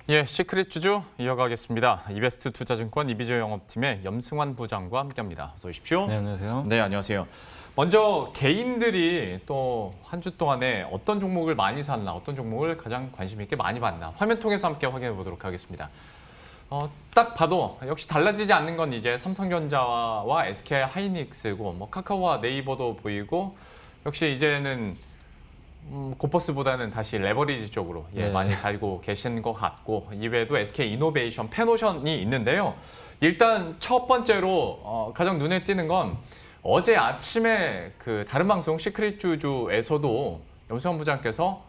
예, 시크릿 주주 이어가겠습니다. 이베스트 투자증권 이비조 영업팀의 염승환 부장과 함께합니다. 어서 오십시오. 네, 안녕하세요. 네, 안녕하세요. 먼저 개인들이 또 한 주 동안에 어떤 종목을 많이 샀나, 어떤 종목을 가장 관심 있게 많이 봤나 화면 통해서 함께 확인해 보도록 하겠습니다. 딱 봐도 역시 달라지지 않는 건 이제 삼성전자와 SK 하이닉스고 뭐 카카오와 네이버도 보이고 역시 이제는 고퍼스보다는 다시 레버리지 쪽으로 네. 많이 가고 계신 것 같고 이외에도 SK 이노베이션, 페노션이 있는데요. 일단 첫 번째로 가장 눈에 띄는 건 어제 아침에 그 다른 방송 시크릿 주주에서도 염승환 부장께서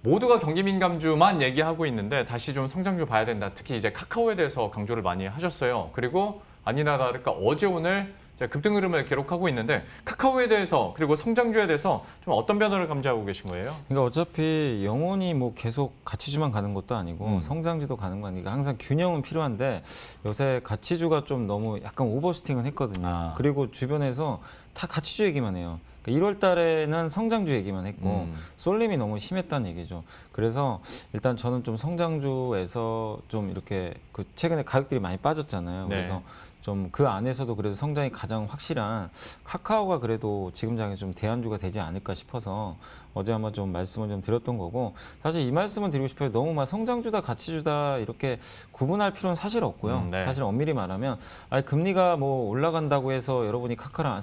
모두가 경기 민감주만 얘기하고 있는데 다시 좀 성장주 봐야 된다. 특히 이제 카카오에 대해서 강조를 많이 하셨어요. 그리고 아니나 다를까 어제 오늘 급등 흐름을 기록하고 있는데 카카오에 대해서 그리고 성장주에 대해서 좀 어떤 변화를 감지하고 계신 거예요? 그러니까 어차피 영원히 뭐 계속 가치주만 가는 것도 아니고 성장주도 가는 거 아니니까 항상 균형은 필요한데 요새 가치주가 좀 너무 약간 오버슈팅은 했거든요. 그리고 주변에서 다 가치주 얘기만 해요. 그러니까 1월 달에는 성장주 얘기만 했고 쏠림이 너무 심했다는 얘기죠. 그래서 일단 저는 좀 성장주에서 좀 이렇게 그 최근에 가격들이 많이 빠졌잖아요. 그래서 좀 그 안에서도 그래도 성장이 가장 확실한 카카오가 그래도 지금 장에 좀 대안주가 되지 않을까 싶어서 어제 아마 좀 말씀을 좀 드렸던 거고 사실 이 말씀은 드리고 싶어요. 너무 막 성장주다 가치주다 이렇게 구분할 필요는 사실 없고요. 사실 엄밀히 말하면 금리가 뭐 올라간다고 해서 여러분이 카카오를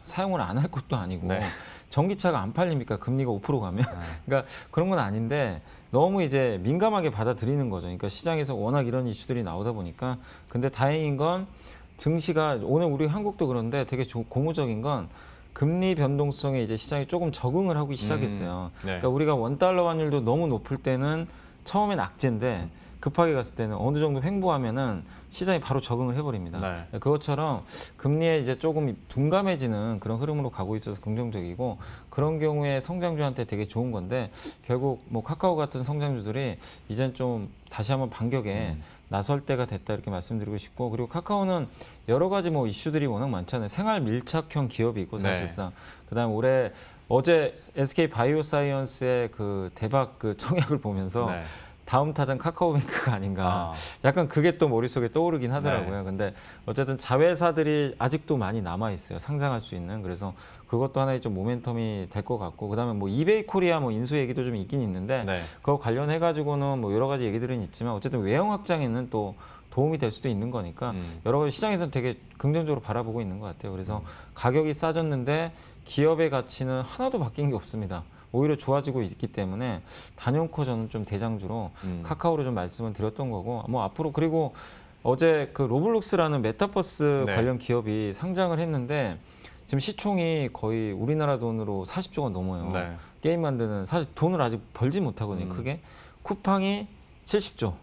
사용을 안 할 것도 아니고 전기차가 안 팔립니까? 금리가 5% 가면 그러니까 그런 건 아닌데 너무 이제 민감하게 받아들이는 거죠. 그러니까 시장에서 워낙 이런 이슈들이 나오다 보니까 근데 다행인 건 증시가 오늘 우리 한국도 그런데 되게 고무적인 건 금리 변동성에 이제 시장이 조금 적응을 하기 시작했어요. 그러니까 우리가 원달러 환율도 너무 높을 때는 처음엔 악재인데 급하게 갔을 때는 어느 정도 횡보하면은 시장이 바로 적응을 해버립니다. 그것처럼 금리에 이제 조금 둔감해지는 그런 흐름으로 가고 있어서 긍정적이고 그런 경우에 성장주한테 되게 좋은 건데 결국 뭐 카카오 같은 성장주들이 이젠 좀 다시 한번 반격에 나설 때가 됐다 이렇게 말씀드리고 싶고 그리고 카카오는 여러 가지 뭐 이슈들이 워낙 많잖아요. 생활 밀착형 기업이고 사실상 그다음 올해 어제 SK 바이오사이언스의 그 대박 그 청약을 보면서 다음 타장 카카오뱅크가 아닌가. 약간 그게 또 머릿속에 떠오르긴 하더라고요. 근데 어쨌든 자회사들이 아직도 많이 남아 있어요. 상장할 수 있는. 그래서 그것도 하나의 좀 모멘텀이 될 것 같고 그다음에 뭐 이베이 코리아 뭐 인수 얘기도 좀 있긴 있는데 그거 관련해 가지고는 뭐 여러 가지 얘기들은 있지만 어쨌든 외형 확장에는 또 도움이 될 수도 있는 거니까 여러 가지 시장에서는 되게 긍정적으로 바라보고 있는 것 같아요. 그래서 가격이 싸졌는데 기업의 가치는 하나도 바뀐 게 없습니다. 오히려 좋아지고 있기 때문에 단연코 저는 좀 대장주로 카카오로 좀 말씀을 드렸던 거고 뭐 앞으로 그리고 어제 그 로블록스라는 메타버스 관련 기업이 상장을 했는데 지금 시총이 거의 우리나라 돈으로 40조가 넘어요. 게임 만드는 사실 돈을 아직 벌지 못하거든요. 크게 쿠팡이 70조.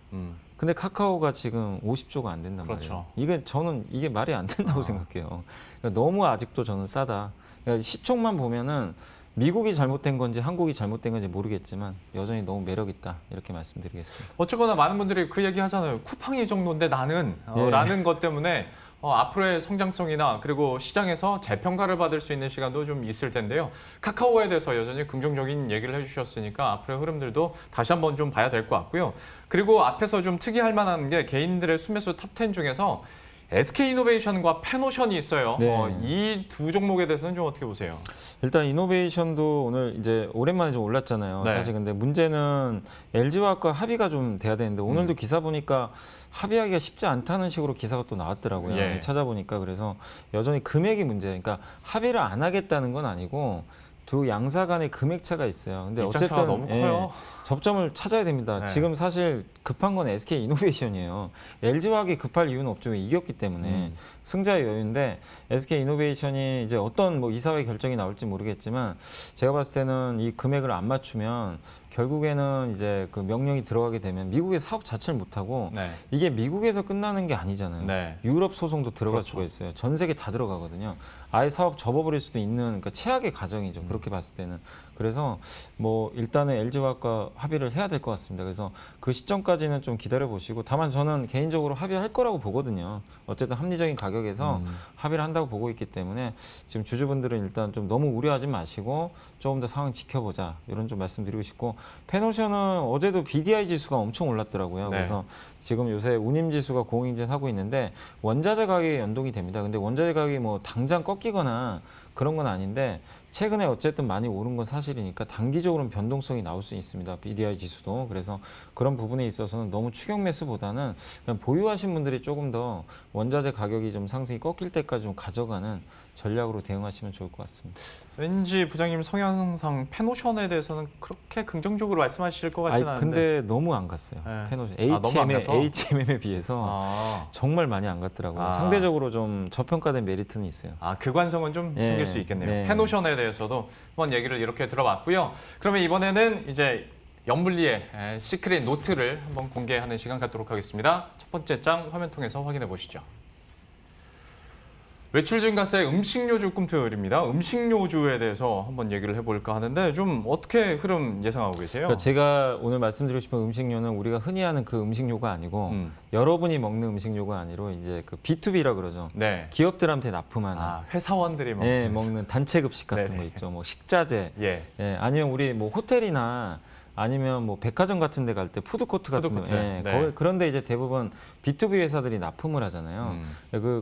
근데 카카오가 지금 50조가 안 된단 말이에요. 이게 저는 이게 말이 안 된다고 생각해요. 그러니까 너무 아직도 저는 싸다. 그러니까 시총만 보면은 미국이 잘못된 건지 한국이 잘못된 건지 모르겠지만 여전히 너무 매력 있다 이렇게 말씀드리겠습니다. 어쨌거나 많은 분들이 그 얘기 하잖아요. 쿠팡이 이 정도인데 나는 라는 것 때문에 앞으로의 성장성이나 그리고 시장에서 재평가를 받을 수 있는 시간도 좀 있을 텐데요. 카카오에 대해서 여전히 긍정적인 얘기를 해주셨으니까 앞으로의 흐름들도 다시 한번 좀 봐야 될 것 같고요. 그리고 앞에서 좀 특이할 만한 게 개인들의 순매수 탑10 중에서 SK이노베이션과 페노션이 있어요. 이 두 종목에 대해서는 좀 어떻게 보세요? 일단 이노베이션도 오늘 이제 오랜만에 좀 올랐잖아요. 사실 근데 문제는 LG화학과 합의가 좀 돼야 되는데 오늘도 기사 보니까 합의하기가 쉽지 않다는 식으로 기사가 또 나왔더라고요. 찾아보니까 그래서 여전히 금액이 문제예요. 그러니까 합의를 안 하겠다는 건 아니고 두 양사 간의 금액 차가 있어요. 근데 어쨌든 너무 커요. 접점을 찾아야 됩니다. 지금 사실 급한 건 SK 이노베이션이에요. LG화학이 급할 이유는 없죠. 왜 이겼기 때문에 승자의 여유인데 SK 이노베이션이 이제 어떤 뭐 이사회 결정이 나올지 모르겠지만 제가 봤을 때는 이 금액을 안 맞추면 결국에는 이제 그 명령이 들어가게 되면 미국의 사업 자체를 못하고 이게 미국에서 끝나는 게 아니잖아요. 유럽 소송도 들어갈 수가 있어요. 전 세계 다 들어가거든요. 아예 사업 접어버릴 수도 있는 그러니까 최악의 가정이죠. 그렇게 봤을 때는. 그래서 뭐 일단은 LG화학과 합의를 해야 될 것 같습니다. 그래서 그 시점까지는 좀 기다려 보시고, 다만 저는 개인적으로 합의할 거라고 보거든요. 어쨌든 합리적인 가격에서 합의를 한다고 보고 있기 때문에 지금 주주분들은 일단 좀 너무 우려하지 마시고 조금 더 상황 지켜보자, 이런 좀 말씀드리고 싶고, 페노션은 어제도 BDI 지수가 엄청 올랐더라고요. 네. 그래서 지금 요새 운임 지수가 공행진하고 있는데 원자재 가격에 연동이 됩니다. 근데 원자재 가격이 뭐 당장 꺾이거나 그런 건 아닌데 최근에 어쨌든 많이 오른 건 사실이니까 단기적으로는 변동성이 나올 수 있습니다. BDI 지수도. 그래서 그런 부분에 있어서는 너무 추격 매수보다는 그냥 보유하신 분들이 조금 더 원자재 가격이 좀 상승이 꺾일 때까지 좀 가져가는 전략으로 대응하시면 좋을 것 같습니다. 왠지 부장님 성향상 페노션에 대해서는 그렇게 긍정적으로 말씀하실 것 같지는 않은데. 근데 너무 안 갔어요. 네. 페노션. 너무 안 가서? HMM에 비해서 정말 많이 안 갔더라고요. 상대적으로 좀 저평가된 메리트는 있어요. 그 관성은 좀 네. 생길 수 있겠네요. 네. 페노션에 대해서도 한번 얘기를 이렇게 들어봤고요. 그러면 이번에는 이제 염블리의 시크릿 노트를 한번 공개하는 시간 갖도록 하겠습니다. 첫 번째 장 화면 통해서 확인해 보시죠. 외출 증가세 음식료주 꿈틀입니다. 음식료주에 대해서 한번 얘기를 해볼까 하는데 좀 어떻게 흐름 예상하고 계세요? 그러니까 제가 오늘 말씀드리고 싶은 음식료는 우리가 흔히 아는 그 음식료가 아니고 여러분이 먹는 음식료가 아니로 이제 그 B2B라 그러죠. 네. 기업들한테 납품하는 회사원들이 먹는. 예, 먹는 단체 급식 같은 네네. 거 있죠. 뭐 식자재. 예. 예, 아니면 우리 뭐 호텔이나 아니면 뭐 백화점 같은 데 갈 때 푸드코트 같은 푸드코트. 거. 예, 네. 그런데 이제 대부분 B2B 회사들이 납품을 하잖아요.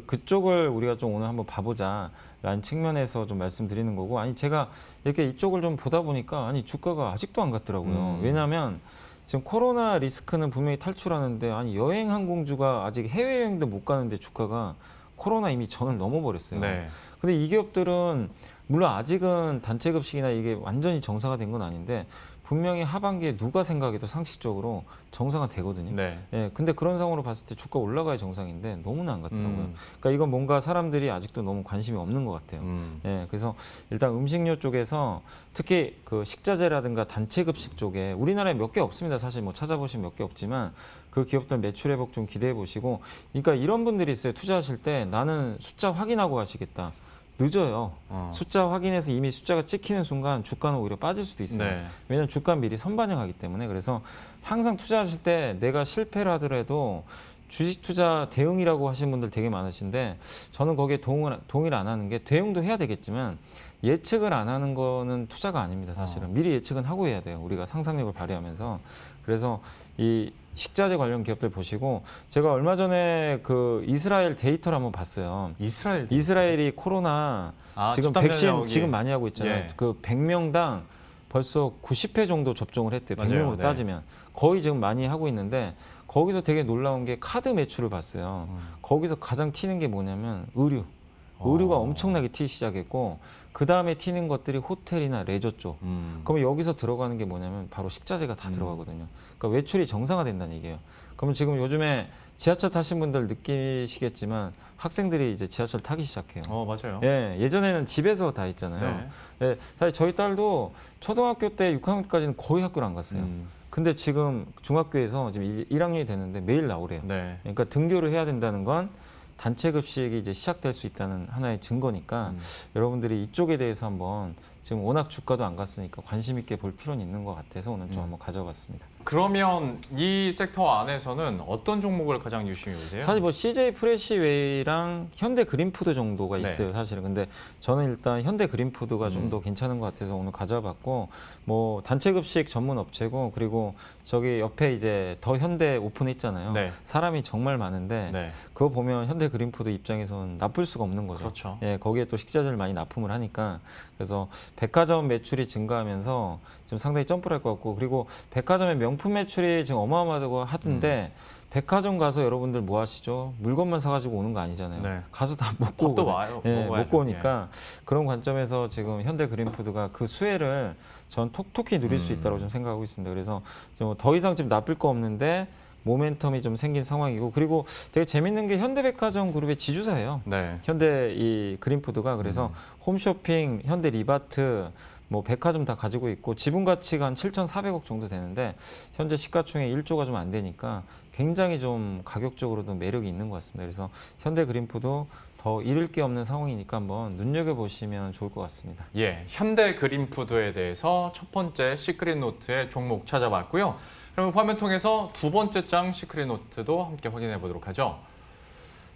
그쪽을 우리가 좀 오늘 한번 봐보자 라는 측면에서 좀 말씀드리는 거고, 아니 제가 이렇게 이쪽을 좀 보다 보니까 아니 주가가 아직도 안 갔더라고요. 왜냐하면 지금 코로나 리스크는 분명히 탈출하는데 아니 여행 항공주가 아직 해외여행도 못 가는데 주가가 코로나 이미 전을 넘어버렸어요. 네. 근데 이 기업들은 물론 아직은 단체 급식이나 이게 완전히 정상화된 건 아닌데 분명히 하반기에 누가 생각해도 상식적으로 정상화 되거든요. 네. 예, 근데 그런 상황으로 봤을 때 주가 올라가야 정상인데 너무나 안 갔더라고요. 그러니까 이건 뭔가 사람들이 아직도 너무 관심이 없는 것 같아요. 예, 그래서 일단 음식료 쪽에서 특히 그 식자재라든가 단체 급식 쪽에 우리나라에 몇 개 없습니다. 사실 뭐 찾아보시면 몇 개 없지만 그 기업들 매출 회복 좀 기대해 보시고, 그러니까 이런 분들이 있어요. 투자하실 때 나는 숫자 확인하고 하시겠다. 늦어요. 숫자 확인해서 이미 숫자가 찍히는 순간 주가는 오히려 빠질 수도 있어요. 네. 왜냐하면 주가 미리 선반영하기 때문에. 그래서 항상 투자하실 때 내가 실패를 하더라도 주식 투자 대응이라고 하시는 분들 되게 많으신데 저는 거기에 동의를 안 하는 게, 대응도 해야 되겠지만 예측을 안 하는 거는 투자가 아닙니다. 사실은 미리 예측은 하고 해야 돼요. 우리가 상상력을 발휘하면서. 그래서 이 식자재 관련 기업들 보시고, 제가 얼마 전에 그 이스라엘 데이터를 한번 봤어요. 이스라엘이 코로나 지금 백신 지금 많이 하고 있잖아요. 예. 그 100명당 벌써 90회 정도 접종을 했대요. 맞아요. 100명으로 따지면 거의 지금 많이 하고 있는데, 거기서 되게 놀라운 게 카드 매출을 봤어요. 거기서 가장 튀는 게 뭐냐면 의류가 엄청나게 튀기 시작했고, 그 다음에 튀는 것들이 호텔이나 레저 쪽. 그러면 여기서 들어가는 게 뭐냐면 바로 식자재가 다 들어가거든요. 그러니까 외출이 정상화된다는 얘기예요. 그러면 지금 요즘에 지하철 타신 분들 느끼시겠지만 학생들이 이제 지하철 타기 시작해요. 맞아요. 예, 예전에는 집에서 다 했잖아요. 네. 예, 사실 저희 딸도 초등학교 때 6학년까지는 거의 학교를 안 갔어요. 근데 지금 중학교에서 지금 이제 1학년이 됐는데 매일 나오래요. 네. 그러니까 등교를 해야 된다는 건 단체 급식이 이제 시작될 수 있다는 하나의 증거니까 여러분들이 이쪽에 대해서 한번, 지금 워낙 주가도 안 갔으니까 관심 있게 볼 필요는 있는 것 같아서 오늘 좀 한번 가져봤습니다. 그러면 이 섹터 안에서는 어떤 종목을 가장 유심히 보세요? 사실 뭐 CJ 프레시웨이랑 현대 그린푸드 정도가 있어요. 사실은. 근데 저는 일단 현대 그린푸드가 좀 더 괜찮은 것 같아서 오늘 가져봤고, 뭐 단체 급식 전문 업체고, 그리고 저기 옆에 이제 더 현대 오픈했잖아요. 네. 사람이 정말 많은데 그거 보면 현대 그린푸드 입장에서는 나쁠 수가 없는 거죠. 그렇죠. 예, 거기에 또 식자재를 많이 납품을 하니까. 그래서 백화점 매출이 증가하면서 지금 상당히 점프를 할 것 같고, 그리고 백화점의 명품 매출이 지금 어마어마하다고 하던데 백화점 가서 여러분들 뭐 하시죠? 물건만 사가지고 오는 거 아니잖아요. 네. 가서 다 먹고 밥도 와요. 예, 먹고 오니까 그런 관점에서 지금 현대 그린푸드가 그 수혜를 전 톡톡히 누릴 수 있다고 좀 생각하고 있습니다. 그래서 좀 더 이상 지금 나쁠 거 없는데 모멘텀이 좀 생긴 상황이고, 그리고 되게 재밌는 게 현대백화점 그룹의 지주사예요. 네. 현대 이 그린푸드가. 그래서 홈쇼핑, 현대 리바트, 뭐 백화점 다 가지고 있고 지분 가치가 한 7,400억 정도 되는데 현재 시가총액 1조가 좀 안 되니까 굉장히 좀 가격적으로도 매력이 있는 것 같습니다. 그래서 현대 그린푸드 더 잃을 게 없는 상황이니까 한번 눈여겨보시면 좋을 것 같습니다. 예, 현대 그린푸드에 대해서 첫 번째 시크릿 노트의 종목 찾아봤고요. 그러면 화면 통해서 두 번째 장 시크릿 노트도 함께 확인해 보도록 하죠.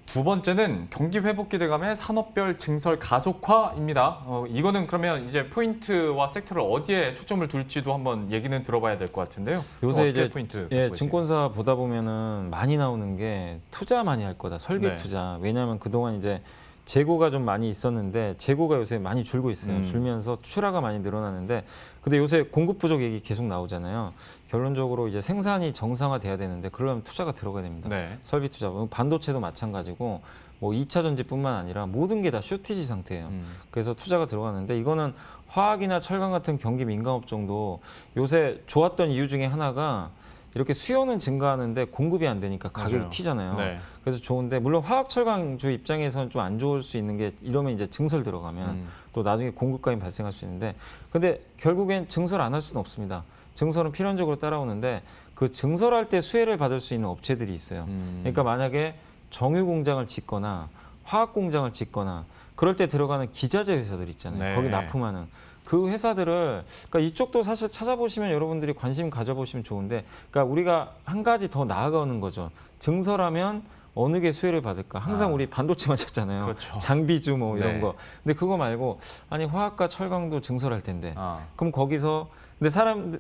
두 번째는 경기 회복 기대감의 산업별 증설 가속화입니다. 이거는 그러면 이제 포인트와 섹터를 어디에 초점을 둘지도 한번 얘기는 들어봐야 될 것 같은데요. 요새 이제 포인트 예, 보세요. 증권사 보다 보면은 많이 나오는 게 투자 많이 할 거다. 설비 네. 투자. 왜냐하면 그동안 이제 재고가 좀 많이 있었는데 재고가 요새 많이 줄고 있어요. 줄면서 출하가 많이 늘어나는데 근데 요새 공급 부족 얘기 계속 나오잖아요. 결론적으로 이제 생산이 정상화돼야 되는데 그러려면 투자가 들어가야 됩니다. 네. 설비 투자. 반도체도 마찬가지고 뭐 2차 전지뿐만 아니라 모든 게 다 쇼티지 상태예요. 그래서 투자가 들어가는데 이거는 화학이나 철강 같은 경기 민감 업종도 요새 좋았던 이유 중에 하나가 이렇게 수요는 증가하는데 공급이 안 되니까 가격이 맞아요. 튀잖아요. 네. 그래서 좋은데 물론 화학 철강주 입장에서는 좀 안 좋을 수 있는 게 이러면 이제 증설 들어가면 또 나중에 공급가임 발생할 수 있는데 근데 결국엔 증설 안 할 수는 없습니다. 증설은 필연적으로 따라오는데 그 증설할 때 수혜를 받을 수 있는 업체들이 있어요. 그러니까 만약에 정유 공장을 짓거나 화학 공장을 짓거나 그럴 때 들어가는 기자재 회사들 있잖아요. 네. 거기 납품하는 그 회사들을 그러니까 이쪽도 사실 찾아보시면 여러분들이 관심 가져보시면 좋은데 그러니까 우리가 한 가지 더 나아가는 거죠. 증설하면 어느 게 수혜를 받을까? 항상 우리 반도체만 찾잖아요. 그렇죠. 장비주 뭐 이런 네. 거. 근데 그거 말고 아니 화학과 철강도 증설할 텐데. 아. 그럼 거기서 근데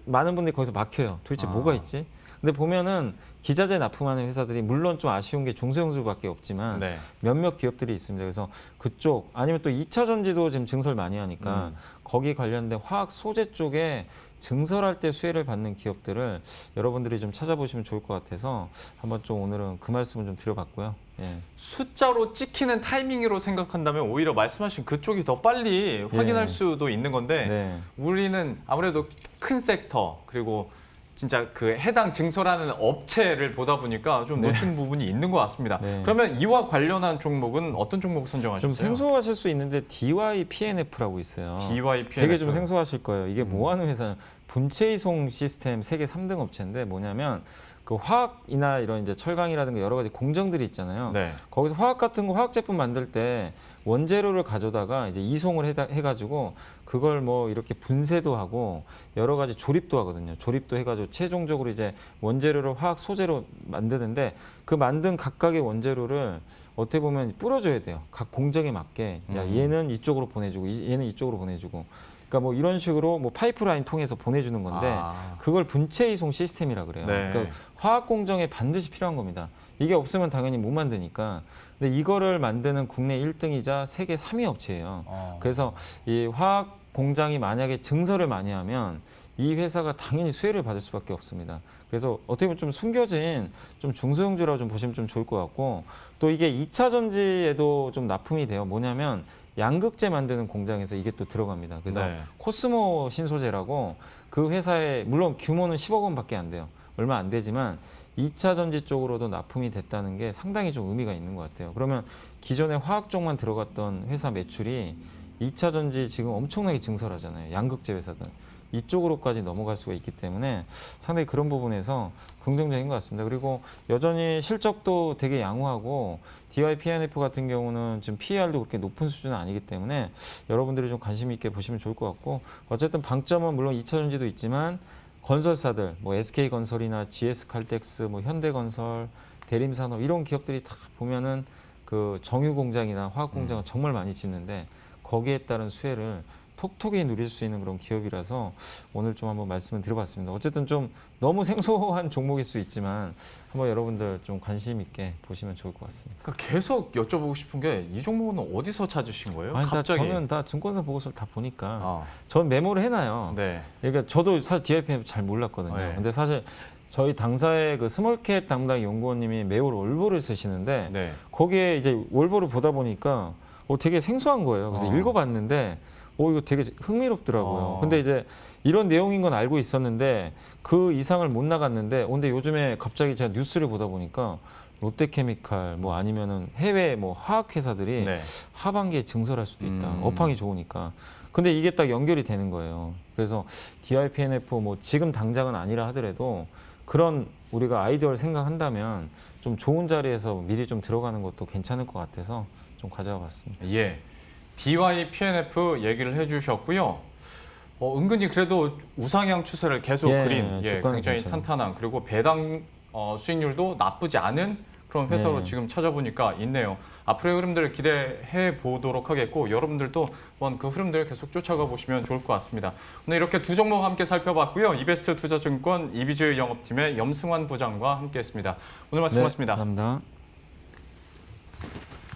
많은 분들이 거기서 막혀요. 도대체 뭐가 있지? 근데 보면은 기자재 납품하는 회사들이 물론 좀 아쉬운 게 중소형주밖에 없지만 네. 몇몇 기업들이 있습니다. 그래서 그쪽 아니면 또 2차 전지도 지금 증설 많이 하니까 거기 관련된 화학 소재 쪽에 증설할 때 수혜를 받는 기업들을 여러분들이 좀 찾아보시면 좋을 것 같아서 한번 좀 오늘은 그 말씀을 좀 드려봤고요. 예. 숫자로 찍히는 타이밍으로 생각한다면 오히려 말씀하신 그쪽이 더 빨리 확인할 수도 있는 건데 네. 우리는 아무래도 큰 섹터 그리고 진짜 그 해당 증설하는 업체를 보다 보니까 좀 놓친 부분이 있는 것 같습니다. 네. 그러면 이와 관련한 종목은 어떤 종목을 선정하셨어요? 좀 생소하실 수 있는데 DYPNF라고 있어요. DYPNF. 되게 좀 생소하실 거예요. 이게 뭐 하는 회사냐? 분체 이송 시스템 세계 3등 업체인데 뭐냐면 그 화학이나 이런 이제 철강이라든가 여러 가지 공정들이 있잖아요. 네. 거기서 화학 같은 거 화학 제품 만들 때 원재료를 가져다가 이제 이송을 해가지고 그걸 뭐 이렇게 분쇄도 하고 여러 가지 조립도 하거든요. 조립도 해가지고 최종적으로 이제 원재료를 화학 소재로 만드는데 그 만든 각각의 원재료를 어떻게 보면 뿌려줘야 돼요. 각 공정에 맞게. 야, 얘는 이쪽으로 보내주고 얘는 이쪽으로 보내주고. 그러니까 뭐 이런 식으로 뭐 파이프라인 통해서 보내주는 건데 그걸 분체 이송 시스템이라 그래요. 네. 그러니까 화학 공정에 반드시 필요한 겁니다. 이게 없으면 당연히 못 만드니까. 근데 이거를 만드는 국내 1등이자 세계 3위 업체예요. 그래서 이 화학 공장이 만약에 증설을 많이 하면 이 회사가 당연히 수혜를 받을 수밖에 없습니다. 그래서 어떻게 보면 좀 숨겨진 좀 중소형주라고 좀 보시면 좀 좋을 것 같고 또 이게 2차 전지에도 좀 납품이 돼요. 뭐냐면 양극재 만드는 공장에서 이게 또 들어갑니다. 그래서 네. 코스모 신소재라고 그 회사에 물론 규모는 10억 원밖에 안 돼요. 얼마 안 되지만 2차 전지 쪽으로도 납품이 됐다는 게 상당히 좀 의미가 있는 것 같아요. 그러면 기존에 화학 쪽만 들어갔던 회사 매출이 2차 전지 지금 엄청나게 증설하잖아요. 양극재 회사든. 이쪽으로까지 넘어갈 수가 있기 때문에 상당히 그런 부분에서 긍정적인 것 같습니다. 그리고 여전히 실적도 되게 양호하고 DYPNF 같은 경우는 지금 PER도 그렇게 높은 수준은 아니기 때문에 여러분들이 좀 관심 있게 보시면 좋을 것 같고 어쨌든 방점은 물론 2차 전지도 있지만 건설사들 뭐 SK건설이나 GS칼텍스, 뭐 현대건설, 대림산업 이런 기업들이 다 보면은 그 정유공장이나 화학공장을 정말 많이 짓는데 거기에 따른 수혜를 톡톡히 누릴 수 있는 그런 기업이라서 오늘 좀 한번 말씀을 드려봤습니다. 어쨌든 좀 너무 생소한 종목일 수 있지만 한번 여러분들 좀 관심 있게 보시면 좋을 것 같습니다. 그러니까 계속 여쭤보고 싶은 게 이 종목은 어디서 찾으신 거예요? 아니, 갑자기. 저는 다 증권사 보고서를 다 보니까 아, 전 메모를 해놔요. 네. 그러니까 저도 사실 DIPM 잘 몰랐거든요. 네. 근데 사실 저희 당사의 그 스몰캡 담당 연구원님이 매월 월보를 쓰시는데 네. 거기에 이제 월보를 보다 보니까 되게 생소한 거예요. 그래서 읽어봤는데 이거 되게 흥미롭더라고요. 근데 이제 이런 내용인 건 알고 있었는데 그 이상을 못 나갔는데 근데 요즘에 갑자기 제가 뉴스를 보다 보니까 롯데케미칼 뭐 아니면은 해외 뭐 화학 회사들이 네. 하반기에 증설할 수도 있다. 업황이 좋으니까. 근데 이게 딱 연결이 되는 거예요. 그래서 DIPNF 뭐 지금 당장은 아니라 하더라도 그런 우리가 아이디어를 생각한다면 좀 좋은 자리에서 미리 좀 들어가는 것도 괜찮을 것 같아서 좀 가져와 봤습니다. 예, DYPNF 얘기를 해주셨고요. 은근히 그래도 우상향 추세를 계속 예, 그린 주가는 굉장히 괜찮아요. 탄탄한 그리고 배당 수익률도 나쁘지 않은 그런 회사로 네. 지금 찾아보니까 있네요. 앞으로의 흐름들을 기대해 보도록 하겠고 여러분들도 한번 그 흐름들을 계속 쫓아가 보시면 좋을 것 같습니다. 오늘 이렇게 두 종목 함께 살펴봤고요. 이베스트 투자증권 이비즈 영업팀의 염승환 부장과 함께했습니다. 오늘 말씀 고맙습니다. 감사합니다.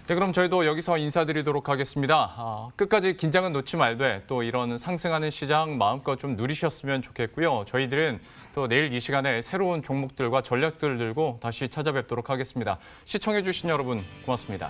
네, 그럼 저희도 여기서 인사드리도록 하겠습니다. 끝까지 긴장은 놓지 말되 또 이런 상승하는 시장 마음껏 좀 누리셨으면 좋겠고요. 저희들은 또 내일 이 시간에 새로운 종목들과 전략들을 들고 다시 찾아뵙도록 하겠습니다. 시청해주신 여러분 고맙습니다.